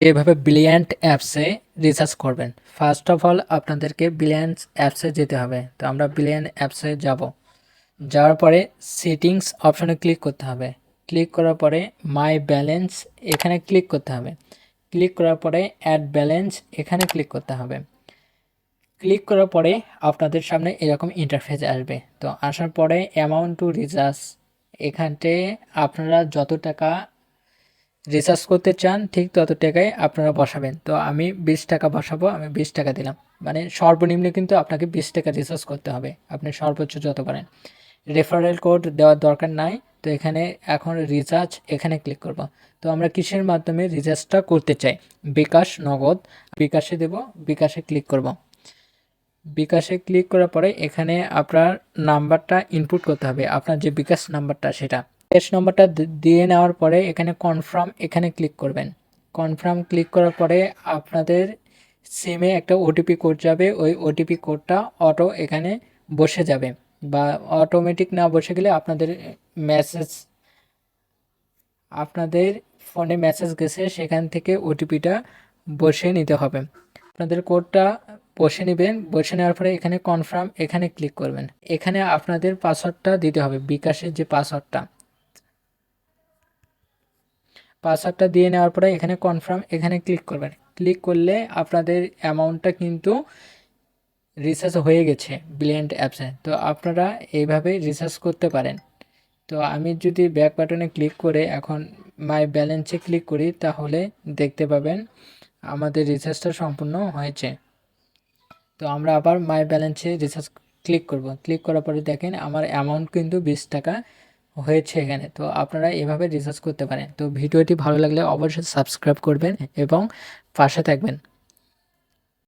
এভাবে ব্রিলিয়ান্ট অ্যাপসে রিসার্চ করবেন। ফার্স্ট অফ অল আপনাদেরকে ব্রিলিয়ান্ট অ্যাপসে যেতে হবে। তো আমরা ব্রিলিয়ান্ট অ্যাপসে যাব। যাওয়ার পরে সেটিংস অপশনে ক্লিক করতে হবে। ক্লিক করার পরে মাই ব্যালেন্স এখানে ক্লিক করতে হবে। ক্লিক করার পরে অ্যাড ব্যালেন্স এখানে ক্লিক করতে হবে। ক্লিক করার পরে আপনাদের সামনে এরকম ইন্টারফেস আসবে। তো আসার পরে অ্যামাউন্ট টু রিচার্জ এখানতে আপনারা যত টাকা রিচার্জ করতে চান ঠিক তত টাকায় আপনারা বসাবেন। তো আমি 20 টাকা বসাবো, আমি 20 টাকা দিলাম। মানে সর্বনিম্ন কিন্তু আপনাকে 20 টাকা রিচার্জ করতে হবে, আপনি সর্বোচ্চ যত পারেন। রেফারেল কোড দেওয়ার দরকার নাই। তো এখানে এখন রিচার্জ এখানে ক্লিক করব। তো আমরা কিসের মাধ্যমে রিচার্জটা করতে চাই, বিকাশ, নগদ। বিকাশে দেব, বিকাশে ক্লিক করব। বিকাশে ক্লিক করার পরে এখানে আপনার নাম্বারটা ইনপুট করতে হবে, আপনার যে বিকাশ নাম্বারটা সেটা। বিকাশ নাম্বারটা দিয়ে নেওয়ার পরে এখানে কনফার্ম এখানে ক্লিক করবেন। কনফার্ম ক্লিক করার পরে আপনাদের সিমে একটা ওটিপি কোড যাবে, ওই ওটিপি কোডটা অটো এখানে বসে যাবে, বা অটোমেটিক না বসে গেলে আপনাদের ফোনে মেসেজ গেছে, সেখান থেকে ওটিপিটা বসে নিতে হবে। আপনাদের কোডটা বসে নেবেন। বসে নেওয়ার পরে এখানে কনফার্ম এখানে ক্লিক করবেন। এখানে আপনাদের পাসওয়ার্ডটা দিতে হবে, বিকাশের যে পাসওয়ার্ডটা দিয়ে নেওয়ার পরে এখানে কনফার্ম এখানে ক্লিক করবেন। ক্লিক করলে আপনাদের অ্যামাউন্টটা কিন্তু রিচার্জ হয়ে গেছে ব্রিলিয়ান্ট অ্যাপসে। তো আপনারা এইভাবে রিচার্জ করতে পারেন। তো আমি যদি ব্যাক বাটনে ক্লিক করে এখন মাই ব্যালেন্সে ক্লিক করি, তাহলে দেখতে পাবেন আমাদের রিচার্জটা সম্পূর্ণ হয়েছে। তো আমরা আবার মাই ব্যালেন্সে রিচার্জ ক্লিক করব। ক্লিক করার পরে দেখেন আমার অ্যামাউন্ট কিন্তু 20 টাকা হয়েছে এখানে। তো আপনারা এভাবে রিচার্জ করতে পারেন। তো ভিডিওটি ভালো লাগলে অবশ্যই সাবস্ক্রাইব করবেন এবং পাশে থাকবেন।